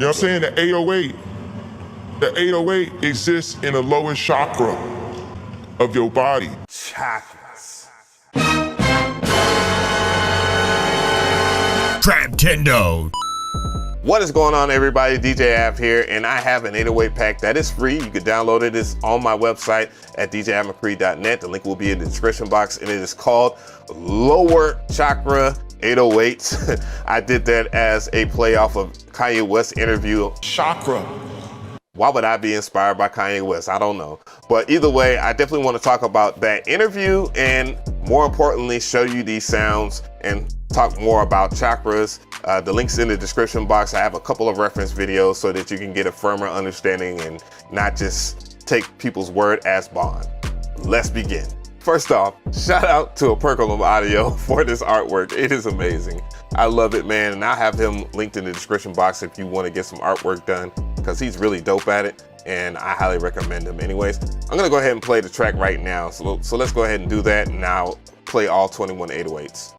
know what I'm saying? The 808. The 808 exists in the lowest chakra of your body. Chakras. Traptendo. What is going on, everybody? DJ Av here, and I have an 808 pack that is free. You can download it. It's on my website at djavmcree.net. The link will be in the description box, and it is called Lower Chakra 808s. I did that as a play off of Kanye West interview. Chakra. Why would I be inspired by Kanye West? I don't know. But either way, I definitely want to talk about that interview and more importantly, show you these sounds and talk more about chakras. The link's in the description box. I have a couple of reference videos so that you can get a firmer understanding and not just take people's word as bond. Let's begin. First off, shout out to Operculum Audio for this artwork. It is amazing. I love it, man. And I'll have him linked in the description box if you want to get some artwork done, because he's really dope at it and I highly recommend him. Anyways, I'm gonna go ahead and play the track right now. So let's go ahead and do that, and I'll play all 21 808s.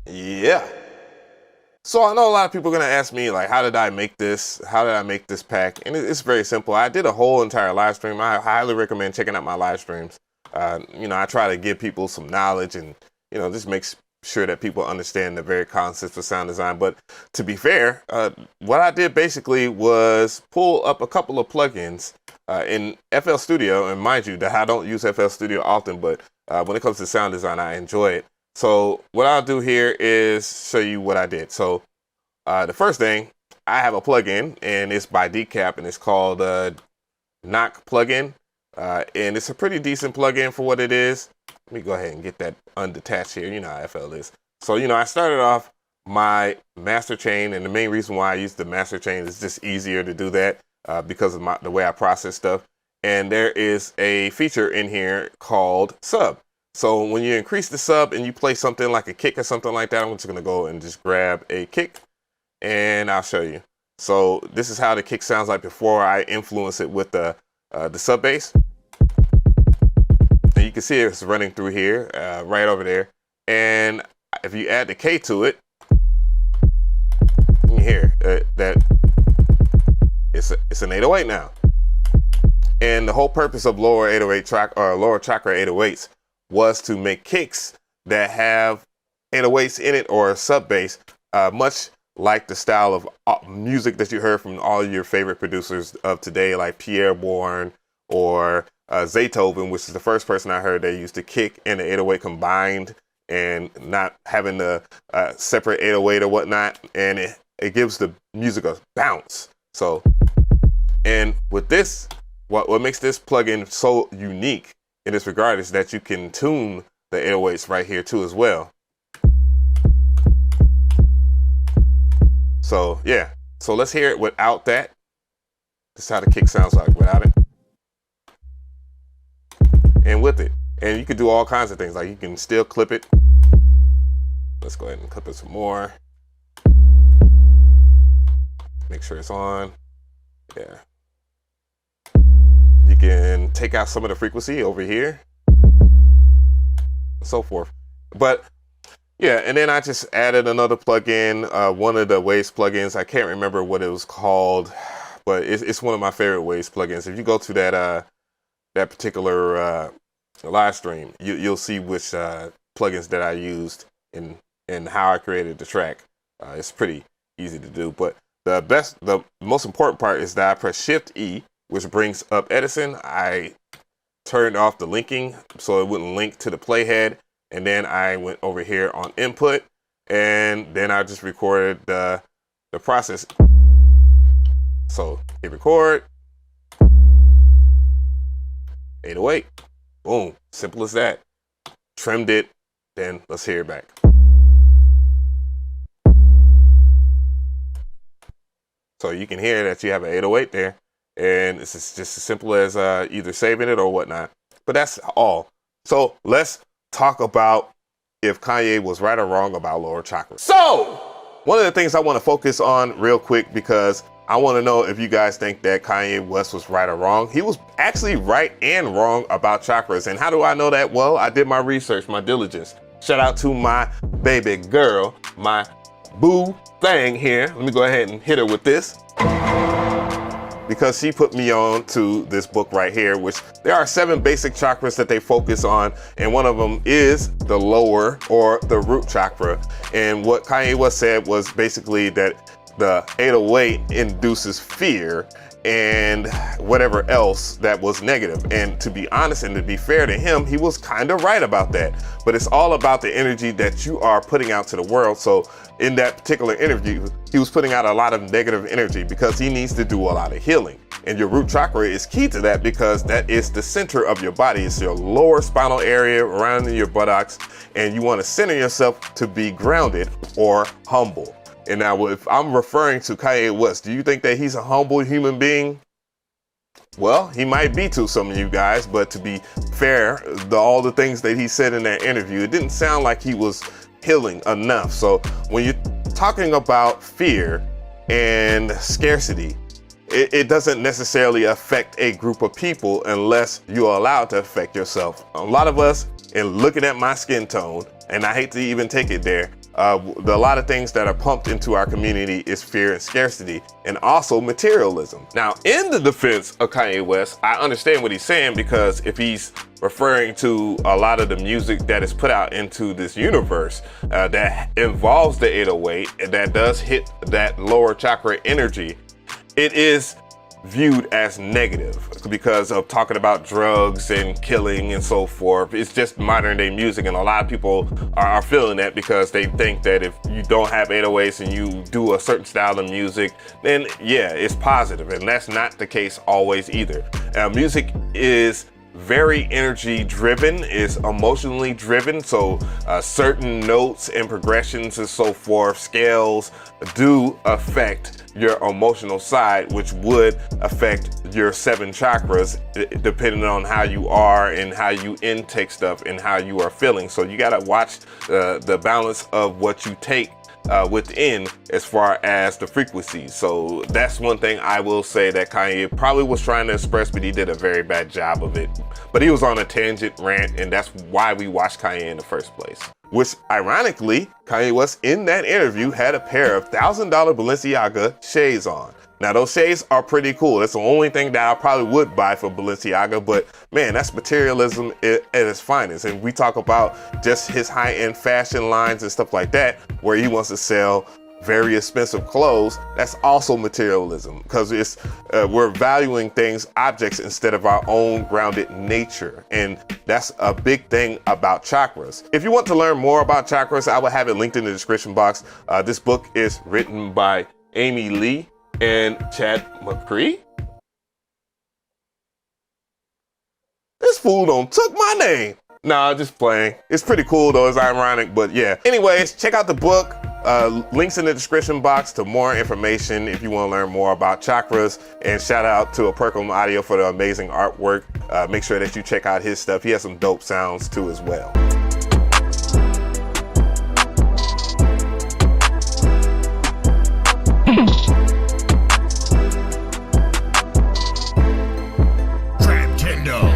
Yeah. So I know a lot of people are going to ask me, like, how did I make this? How did I make this pack? And it's very simple. I did a whole entire live stream. I highly recommend checking out my live streams. You know, I try to give people some knowledge and, you know, just make sure that people understand the very concepts of sound design. But to be fair, what I did basically was pull up a couple of plugins in FL Studio. And mind you, that I don't use FL Studio often, but when it comes to sound design, I enjoy it. So what I'll do here is show you what I did. So the first thing, I have a plugin, and it's by Decap, and it's called Knock plugin. And it's a pretty decent plugin for what it is. Let me go ahead and get that undetached here. You know how FL is. So, you know, I started off my master chain, and the main reason why I use the master chain is just easier to do that because of the way I process stuff. And there is a feature in here called sub. So when you increase the sub and you play something like a kick or something like that, I'm just gonna go and just grab a kick and I'll show you. So this is how the kick sounds like before I influence it with the sub bass. And you can see it's running through here, right over there. And if you add the K to it, you hear that it's an 808 now. And the whole purpose of lower 808 track or lower chakra 808s was to make kicks that have 808s in it or a sub bass, much like the style of music that you heard from all your favorite producers of today, like Pierre Bourne or Zaytoven, which is the first person I heard that used the kick and the 808 combined and not having the separate 808 or whatnot. And it gives the music a bounce. So, and with this, what makes this plugin so unique in this regard is that you can tune the 808s right here too as well. So yeah, so let's hear it without that. This is how the kick sounds like without it. And with it. And you can do all kinds of things, like you can still clip it. Let's go ahead and clip it some more. Make sure it's on. Yeah. You can take out some of the frequency over here, and so forth. But yeah, and then I just added another plugin, one of the Waves plugins. I can't remember what it was called, but it's one of my favorite Waves plugins. If you go to that particular live stream, you'll see which plugins that I used and how I created the track. It's pretty easy to do, but the most important part is that I press Shift E, which brings up Edison. I turned off the linking so it wouldn't link to the playhead. And then I went over here on input, and then I just recorded the process. So hit record, 808, boom, simple as that. Trimmed it, then let's hear it back. So you can hear that you have an 808 there, and it's just as simple as either saving it or whatnot. But that's all. So let's talk about if Kanye was right or wrong about lower chakra. So one of the things I want to focus on real quick, because I want to know if you guys think that Kanye West was right or wrong. He was actually right and wrong about chakras. And how do I know that? Well, I did my research, my diligence. Shout out to my baby girl, my boo thing here. Let me go ahead and hit her with this, because she put me on to this book right here, which there are 7 basic chakras that they focus on. And one of them is the lower or the root chakra. And what Kanye West said was basically that the 808 induces fear and whatever else that was negative. And to be honest and to be fair to him, he was kind of right about that. But it's all about the energy that you are putting out to the world. So in that particular interview, he was putting out a lot of negative energy because he needs to do a lot of healing. And your root chakra is key to that, because that is the center of your body. It's your lower spinal area around in your buttocks. And you want to center yourself to be grounded or humble. And now, if I'm referring to Kanye West, do you think that he's a humble human being? Well, he might be to some of you guys, but to be fair, all the things that he said in that interview, it didn't sound like he was healing enough. So when you're talking about fear and scarcity, it doesn't necessarily affect a group of people unless you're allowed to affect yourself. A lot of us, in looking at my skin tone, and I hate to even take it there, a lot of things that are pumped into our community is fear and scarcity, and also materialism. Now, in the defense of Kanye West, I understand what he's saying, because if he's referring to a lot of the music that is put out into this universe that involves the 808, and that does hit that lower chakra energy, it is viewed as negative because of talking about drugs and killing and so forth. It's just modern day music, and a lot of people are feeling that because they think that if you don't have 808s and you do a certain style of music, then yeah, it's positive, and that's not the case always either. Music is very energy driven, is emotionally driven, so certain notes and progressions and so forth, scales, do affect your emotional side, which would affect your 7 chakras depending on how you are and how you intake stuff and how you are feeling. So you got to watch the balance of what you take within as far as the frequencies. So that's one thing I will say that Kanye probably was trying to express, but he did a very bad job of it. But he was on a tangent rant, and that's why we watched Kanye in the first place. Which ironically, Kanye West in that interview had a pair of $1,000 Balenciaga shades on. Now those shades are pretty cool. That's the only thing that I probably would buy for Balenciaga, but man, that's materialism at its finest. And we talk about just his high-end fashion lines and stuff like that, where he wants to sell very expensive clothes. That's also materialism, because it's we're valuing things, objects, instead of our own grounded nature. And that's a big thing about chakras. If you want to learn more about chakras, I will have it linked in the description box. This book is written by Amy Lee and Chad Mcree. This fool don't took my name. Nah, just playing. It's pretty cool though, it's ironic, but yeah. Anyways, check out the book. Links in the description box to more information if you want to learn more about chakras. And shout out to Apurkum Audio for the amazing artwork. Make sure that you check out his stuff. He has some dope sounds too as well. Nintendo.